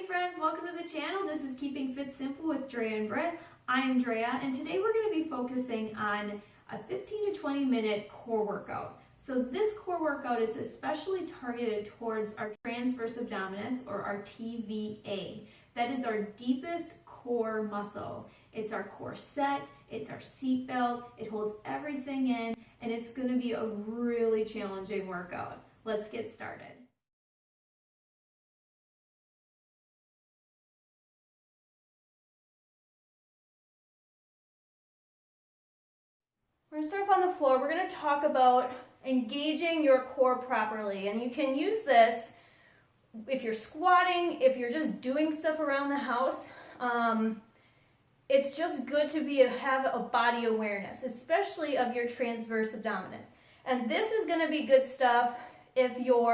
friends, welcome to the channel. This is Keeping Fit Simple with Drea and Britt. I'm Drea, and today we're going to be focusing on a 15 to 20 minute core workout. So this core workout is especially targeted towards our transverse abdominis, or our TVA. That is our deepest core muscle. It's our core set, it's our seat belt, it holds everything in, and it's going to be a really challenging workout. Let's get started. We're going to start on the floor. We're going to talk about engaging your core properly. And you can use this if you're squatting, if you're just doing stuff around the house. It's just good to have a body awareness, especially of your transverse abdominis. And this is going to be good stuff if you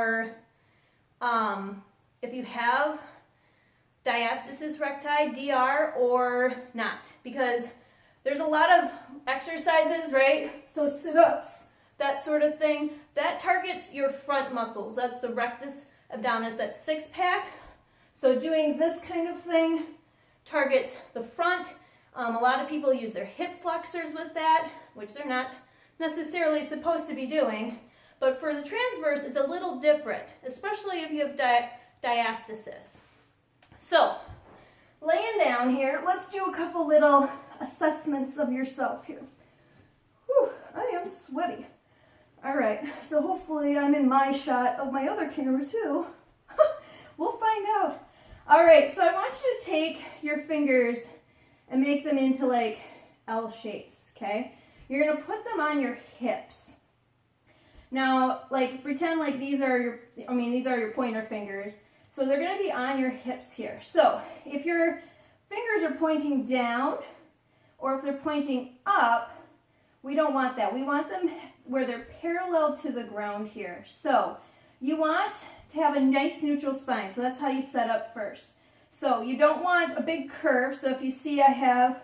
have Diastasis Recti, DR, or not, because there's a lot of exercises, right? So sit-ups, that sort of thing, that targets your front muscles. That's the rectus abdominis, that six-pack. So doing this kind of thing targets the front. A lot of people use their hip flexors with that, which they're not necessarily supposed to be doing. But for the transverse, it's a little different, especially if you have diastasis. So, laying down here, let's do a couple little assessments of yourself here. Whew, I am sweaty. All right, so hopefully I'm in my shot of my other camera too. We'll find out. All right, so I want you to take your fingers and make them into like L shapes, okay? You're gonna put them on your hips. Now, like pretend like these are your pointer fingers. So they're gonna be on your hips here. So if your fingers are pointing down, or if they're pointing up, we don't want that. We want them where they're parallel to the ground here. So you want to have a nice neutral spine. So that's how you set up first. So you don't want a big curve. So if you see I have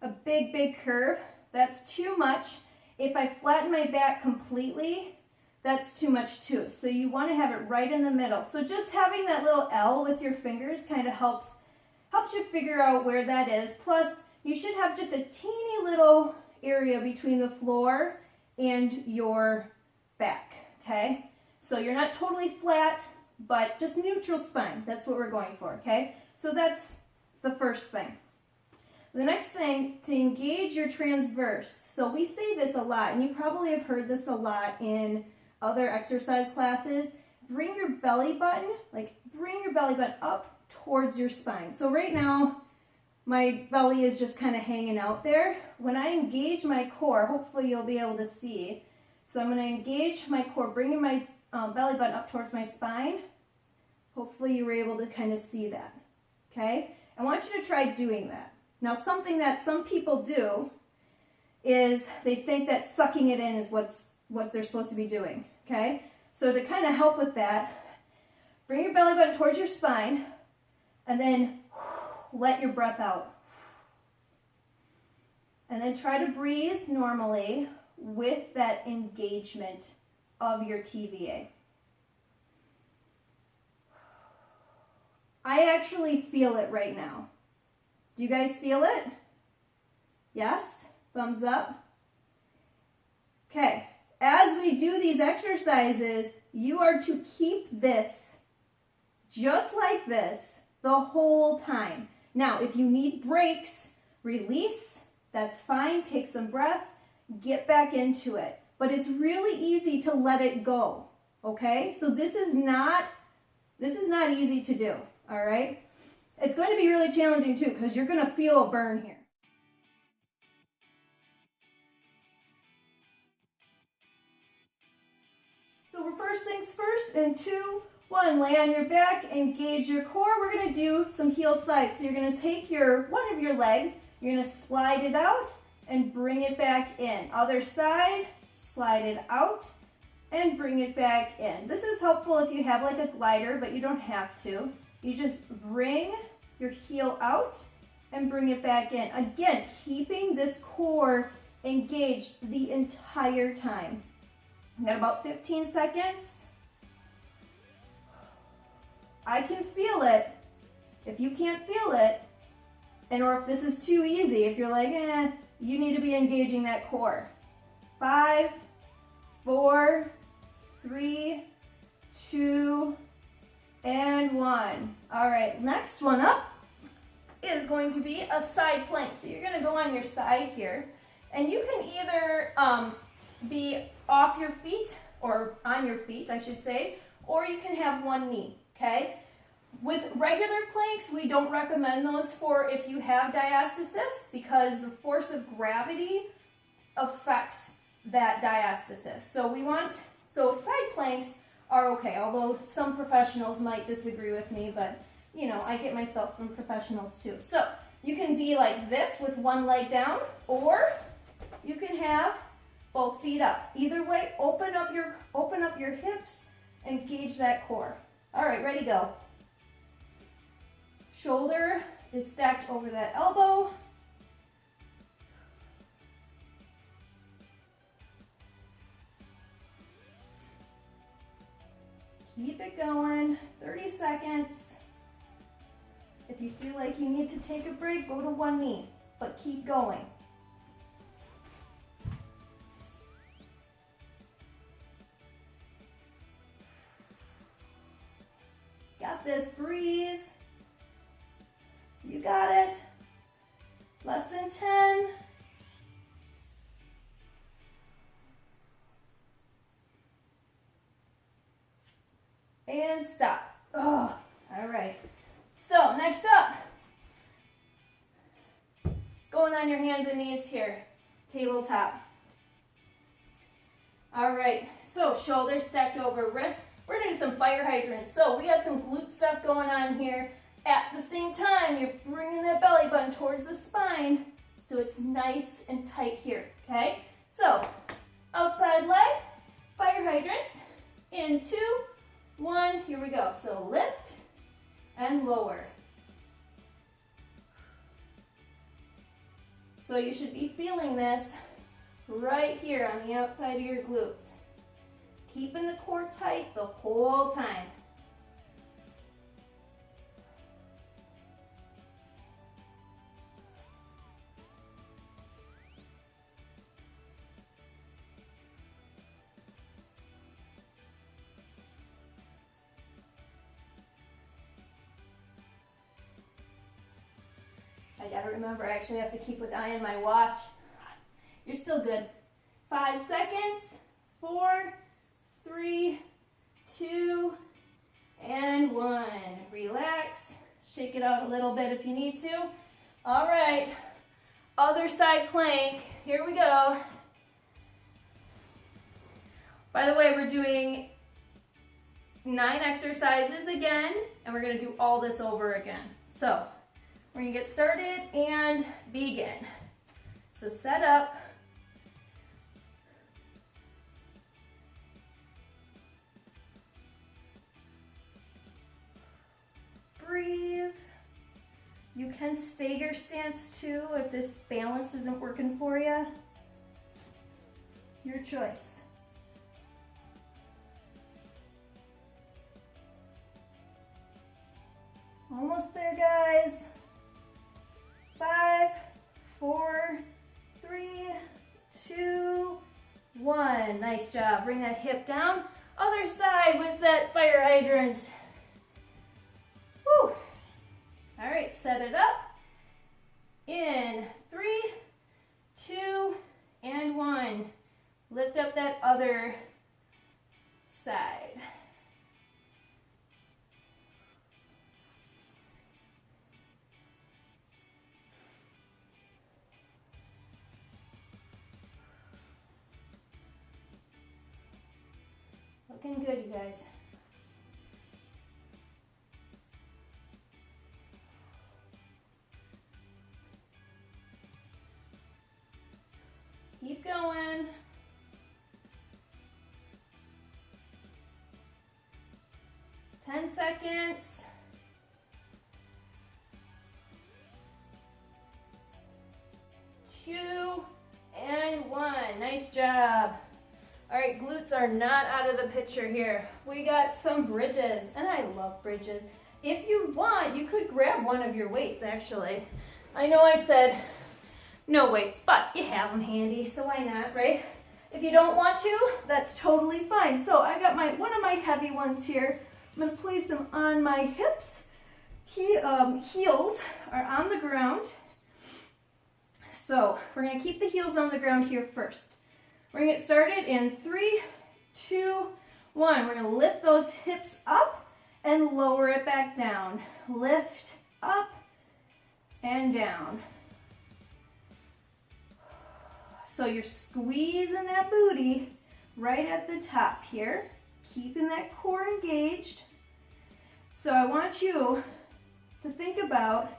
a big curve, that's too much. If I flatten my back completely, that's too much too. So you want to have it right in the middle. So just having that little L with your fingers kind of helps you figure out where that is. Plus, you should have just a teeny little area between the floor and your back, okay? So you're not totally flat, but just neutral spine. That's what we're going for, okay? So that's the first thing. The next thing, to engage your transverse. So we say this a lot, and you probably have heard this a lot in other exercise classes. Bring your belly button up towards your spine. So right now, my belly is just kind of hanging out there. When I engage my core, hopefully you'll be able to see. So I'm going to engage my core, bringing my belly button up towards my spine. Hopefully you were able to kind of see that, okay? I want you to try doing that. Now, something that some people do is they think that sucking it in is what they're supposed to be doing, okay? So to kind of help with that, bring your belly button towards your spine, and then let your breath out. And then try to breathe normally with that engagement of your TVA. I actually feel it right now. Do you guys feel it? Yes? Thumbs up? Okay. As we do these exercises, you are to keep this just like this the whole time. Now, if you need breaks, release, that's fine. Take some breaths, get back into it. But it's really easy to let it go, okay? So this is not easy to do, all right? It's going to be really challenging too, because you're going to feel a burn here. So we're first things first, in 2, 1, lay on your back, engage your core. We're going to do some heel slides. So you're going to take one of your legs, you're going to slide it out and bring it back in. Other side, slide it out and bring it back in. This is helpful if you have like a glider, but you don't have to. You just bring your heel out and bring it back in. Again, keeping this core engaged the entire time. We've got about 15 seconds. I can feel it. If you can't feel it, and or if this is too easy, if you're like, you need to be engaging that core. 5, 4, 3, 2, and 1. All right, next one up is going to be a side plank. So you're gonna go on your side here, and you can either be off your feet, or on your feet, I should say, or you can have one knee, okay? With regular planks, we don't recommend those for if you have diastasis, because the force of gravity affects that diastasis. So side planks are okay, although some professionals might disagree with me, but you know, I get myself from professionals too. So you can be like this with one leg down, or you can have both feet up. Either way, open up your hips, engage that core. All right, ready, go. Shoulder is stacked over that elbow. Keep it going, 30 seconds. If you feel like you need to take a break, go to one knee, but keep going. Got this, breathe. You got it. Less than 10. And stop. Oh, all right. So next up, going on your hands and knees here, tabletop. All right, so shoulders stacked over wrists. We're gonna do some fire hydrants. So we got some glute stuff going on here. At the same time, you're bringing that belly button towards the spine so it's nice and tight here, okay? So outside leg, fire hydrants, in 2, 1, here we go. So lift and lower. So you should be feeling this right here on the outside of your glutes. Keeping the core tight the whole time. I gotta remember, I actually have to keep an eye on my watch. You're still good. 5 seconds, 4, 3, 2, and 1. Relax, shake it out a little bit if you need to. All right, other side plank, here we go. By the way, we're doing 9 exercises again, and we're gonna do all this over again. So, we're gonna get started and begin. So set up. Breathe. You can stay your stance too if this balance isn't working for you. Your choice. Almost there, guys. 5, 4, 3, 2, 1. Nice job. Bring that hip down. Other side with that fire hydrant. Woo. All right, set it up. In 3, 2, and 1. Lift up that other side. Looking good, you guys. Keep going. Ten seconds. 2, and 1. Nice job. All right, glutes are not out of the picture here. We got some bridges, and I love bridges. If you want, you could grab one of your weights, actually. I know I said no weights, but you have them handy, so why not, right? If you don't want to, that's totally fine. So I got one of my heavy ones here. I'm going to place them on my hips. Heels are on the ground. So we're going to keep the heels on the ground here first. We're going to get started in 3, 2, 1. We're going to lift those hips up and lower it back down. Lift up and down. So you're squeezing that booty right at the top here, keeping that core engaged. So I want you to think about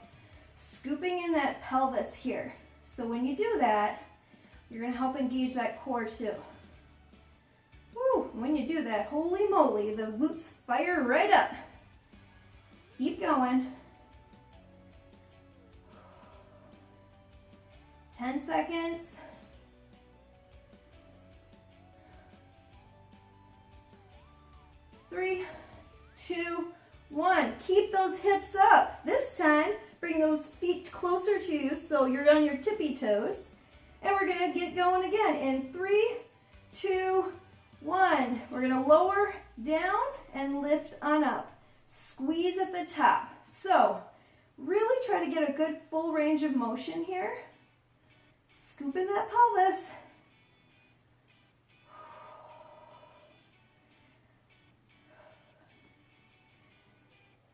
scooping in that pelvis here. So when you do that, you're going to help engage that core too. Woo, when you do that, holy moly, the glutes fire right up. Keep going. 10 seconds. 3, 2, 1. Keep those hips up. This time, bring those feet closer to you so you're on your tippy toes. And we're going to get going again in 3, 2, 1. We're going to lower down and lift on up. Squeeze at the top. So really try to get a good full range of motion here. Scoop in that pelvis.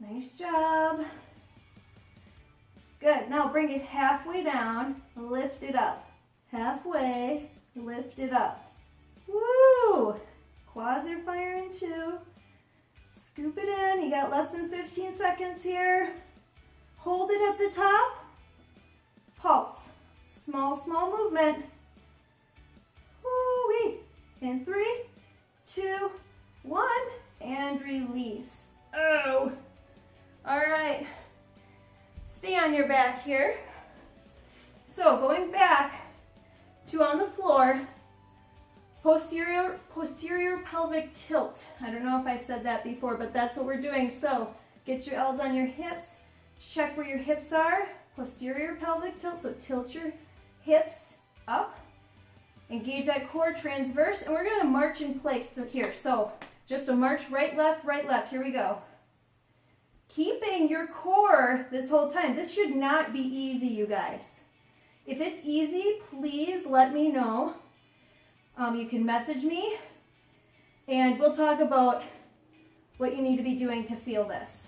Nice job. Good. Now bring it halfway down. Lift it up. Halfway. Lift it up. Woo! Quads are firing too. Scoop it in. You got less than 15 seconds here. Hold it at the top. Pulse. Small, small movement. Woo-wee. In 3, 2, 1, and release. Oh. All right. Stay on your back here. So going back to on the floor, posterior pelvic tilt. I don't know if I said that before, but that's what we're doing. So get your L's on your hips. Check where your hips are. Posterior pelvic tilt. So tilt your hips up. Engage that core, transverse, and we're going to march in place. So here, so just a march right, left, right, left. Here we go. Keeping your core this whole time. This should not be easy, you guys. If it's easy, please let me know. You can message me, and we'll talk about what you need to be doing to feel this.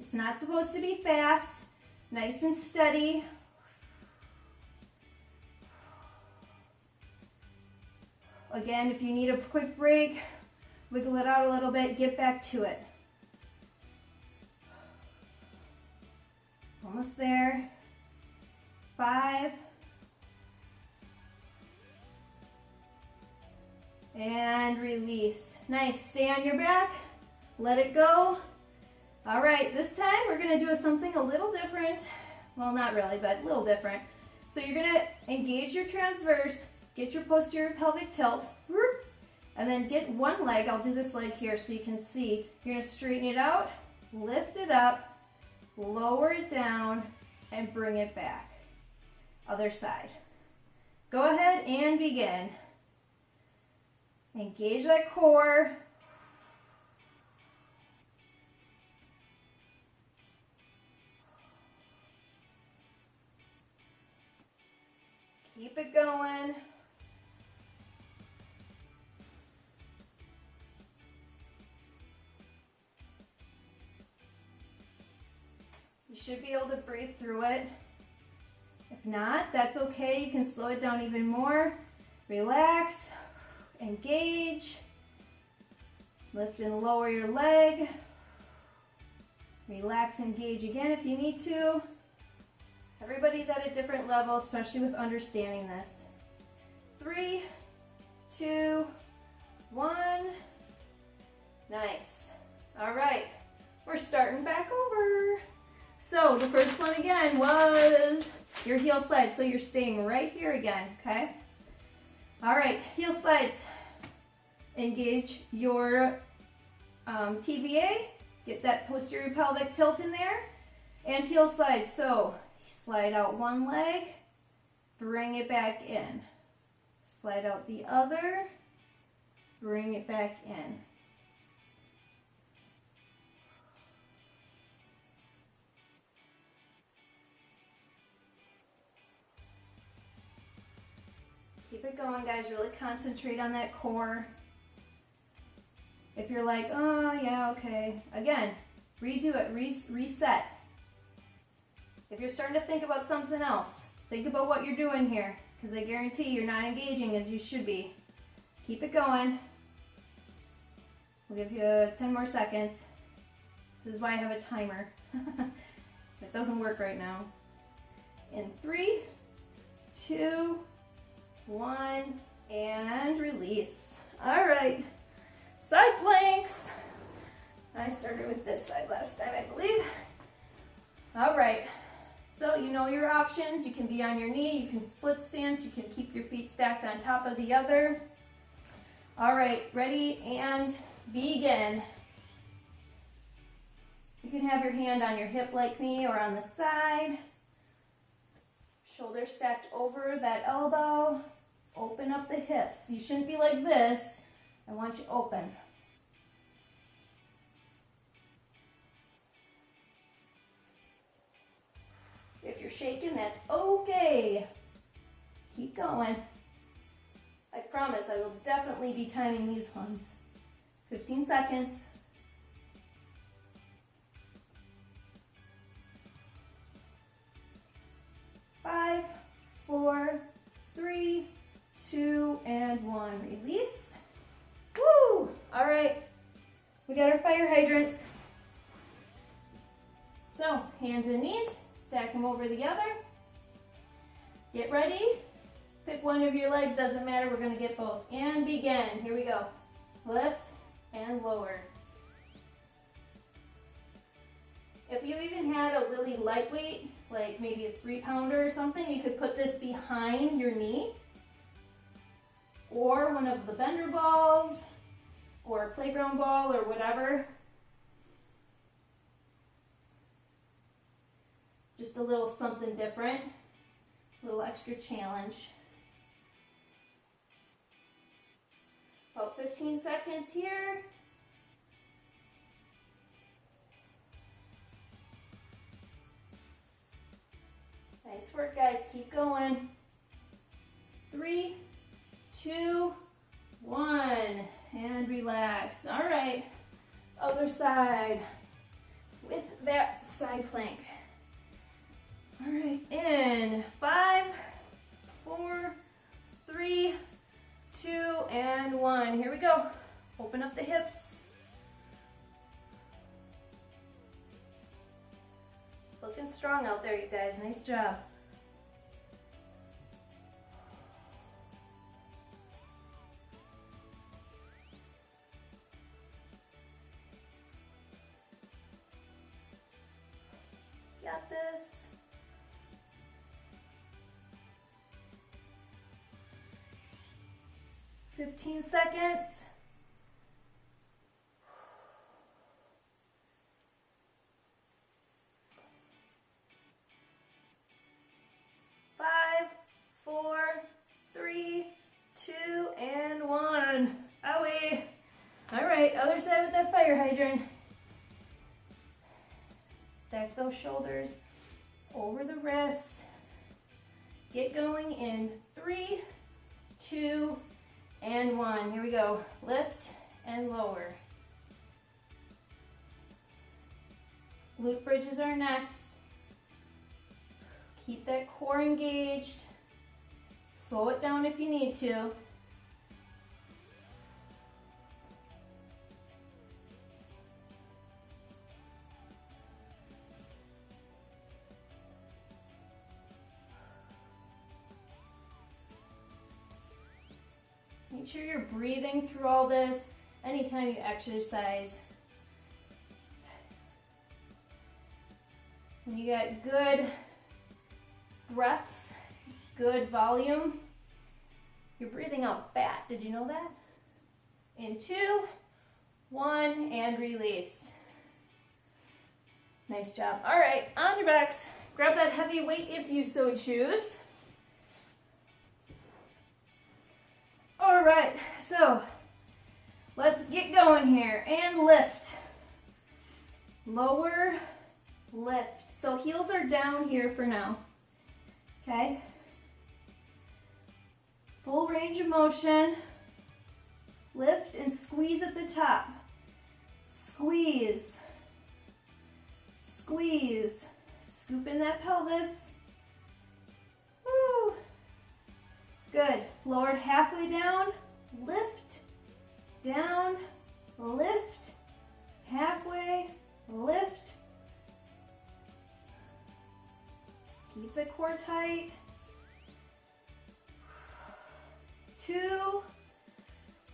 It's not supposed to be fast, nice and steady. Again, if you need a quick break, wiggle it out a little bit, get back to it. Almost there. 5. And release. Nice. Stay on your back. Let it go. All right, this time we're going to do something a little different. Well, not really, but a little different. So you're going to engage your transverse, get your posterior pelvic tilt, and then get one leg. I'll do this leg here so you can see. You're going to straighten it out, lift it up, lower it down, and bring it back. Other side. Go ahead and begin. Engage that core. Keep it going. You should be able to breathe through it. If not, that's okay. You can slow it down even more. Relax. Engage. Lift and lower your leg. Relax, engage again if you need to. Everybody's at a different level, especially with understanding this. 3, 2, 1. Nice. All right, we're starting back over. So the first one again was your heel slides. So you're staying right here again, okay? All right, heel slides. Engage your TVA, get that posterior pelvic tilt in there, and heel slide. So slide out one leg, bring it back in. Slide out the other, bring it back in. Keep it going, guys. Really concentrate on that core. If you're like, oh, yeah, okay. Again, redo it, reset. If you're starting to think about something else, think about what you're doing here, because I guarantee you're not engaging as you should be. Keep it going. We'll give you 10 more seconds. This is why I have a timer. It doesn't work right now. In 3, 2, 1, and release. All right. Side planks. I started with this side last time, I believe. All right, so you know your options. You can be on your knee, you can split stance, you can keep your feet stacked on top of the other. All right, ready and begin. You can have your hand on your hip like me or on the side. Shoulders stacked over that elbow. Open up the hips. You shouldn't be like this. I want you open. If you're shaking, that's okay. Keep going. I promise I will definitely be timing these ones. 15 seconds. 5, 4, 3, 2, and 1. Release. Woo! All right, we got our fire hydrants. So, hands and knees, stack them over the other. Get ready. Pick one of your legs, doesn't matter, we're gonna get both. And begin, here we go. Lift and lower. If you even had a really lightweight, like maybe a 3-pounder or something, you could put this behind your knee, or one of the bender balls, or a playground ball, or whatever. Just a little something different, a little extra challenge. About 15 seconds here. Nice work, guys. Keep going. 3, 2, 1, and relax. All right, other side with that side plank. All right, in 5, 4, 3, 2, and 1. Here we go. Open up the hips. Looking strong out there, you guys. Nice job. Got this. Fifteen seconds. 5, 4, 3, 2, and 1. Owie. All right, other side with that fire hydrant. Stack those shoulders over the wrists. Get going in 3, 2, and 1. Here we go. Lift and lower. Glute bridges are next. Keep that core engaged. Slow it down if you need to. Make sure you're breathing through all this anytime you exercise. When you got good breaths, good volume, you're breathing out fat. Did you know that? In 2, 1, and release. Nice job. All right, on your backs. Grab that heavy weight if you so choose. All right, so let's get going here and lift. Lower, lift. So heels are down here for now, okay? Full range of motion. Lift and squeeze at the top. Squeeze, squeeze. Scoop in that pelvis. Woo. Good. Lower it halfway down. Lift, down, lift, halfway, lift. Keep the core tight. 2,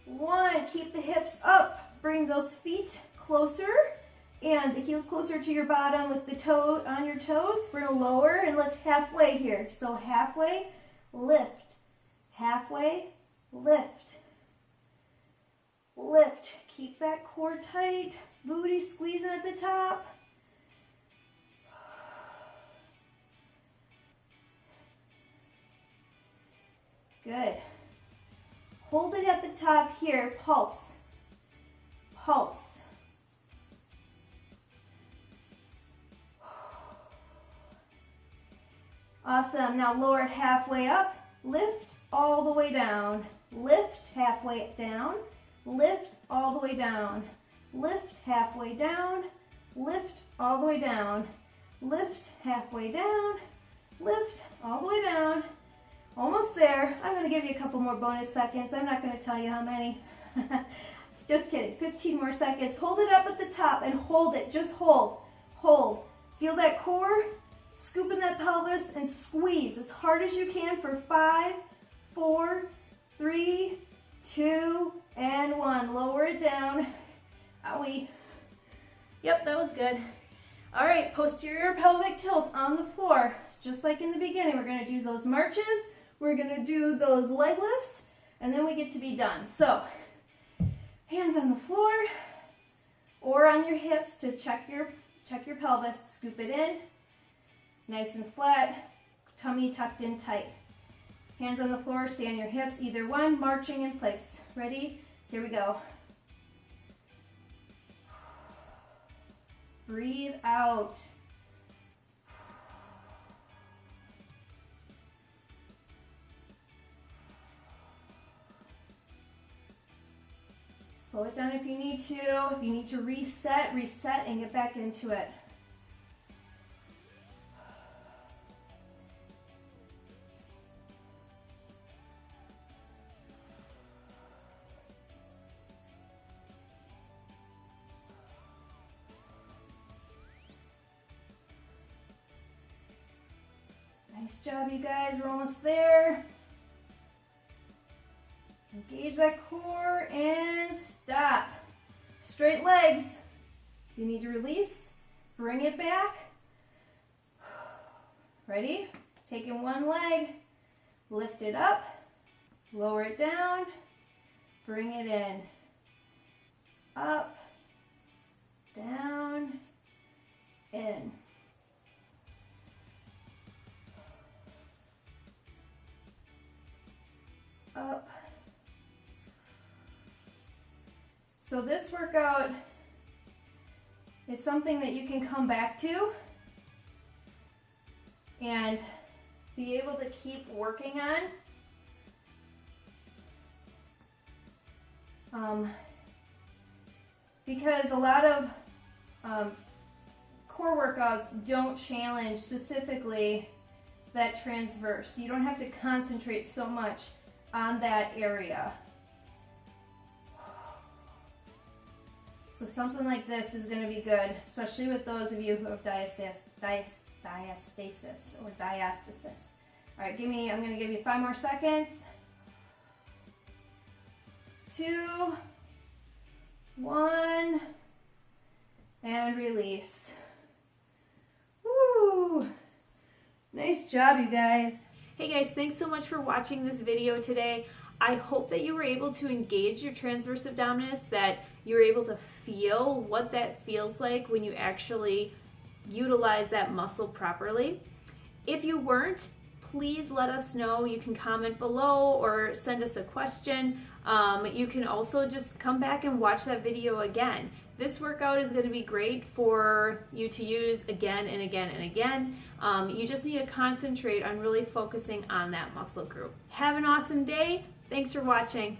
1. Keep the hips up. Bring those feet closer and the heels closer to your bottom with the toe on your toes. We're going to lower and lift halfway here. So halfway, lift, halfway, lift, lift. Keep that core tight. Booty squeezing at the top. Good. Hold it at the top here. Pulse. Pulse. Awesome. Now lower it halfway up. Lift all the way down. Lift halfway down. Lift all the way down. Lift halfway down. Lift all the way down. Lift halfway down. Lift all the way down. Almost there. I'm going to give you a couple more bonus seconds. I'm not going to tell you how many. Just kidding. 15 more seconds. Hold it up at the top and hold it. Just hold. Hold. Feel that core. Scoop in that pelvis and squeeze as hard as you can for 5, 4, 3, 2, and 1. Lower it down. Owie. Yep, that was good. All right, posterior pelvic tilt on the floor. Just like in the beginning, we're going to do those marches. We're going to do those leg lifts, and then we get to be done. So, hands on the floor or on your hips to check your pelvis. Scoop it in, nice and flat, tummy tucked in tight. Hands on the floor, stay on your hips, either one, marching in place. Ready? Here we go. Breathe out. Slow it down if you need to. If you need to reset, reset and get back into it. Nice job, you guys. We're almost there. Engage that core and stop. Straight legs. You need to release. Bring it back. Ready? Taking one leg. Lift it up. Lower it down. Bring it in. Up. Down. In. Up. So this workout is something that you can come back to and be able to keep working on. Because a lot of core workouts don't challenge specifically that transverse. You don't have to concentrate so much on that area. So something like this is going to be good, especially with those of you who have diastasis or diastasis. All right, I'm going to give you 5 more seconds. 2, 1, and release. Woo! Nice job, you guys. Hey guys, thanks so much for watching this video today. I hope that you were able to engage your transverse abdominis, that you were able to feel what that feels like when you actually utilize that muscle properly. If you weren't, please let us know. You can comment below or send us a question. You can also just come back and watch that video again. This workout is going to be great for you to use again and again and again. You just need to concentrate on really focusing on that muscle group. Have an awesome day. Thanks for watching.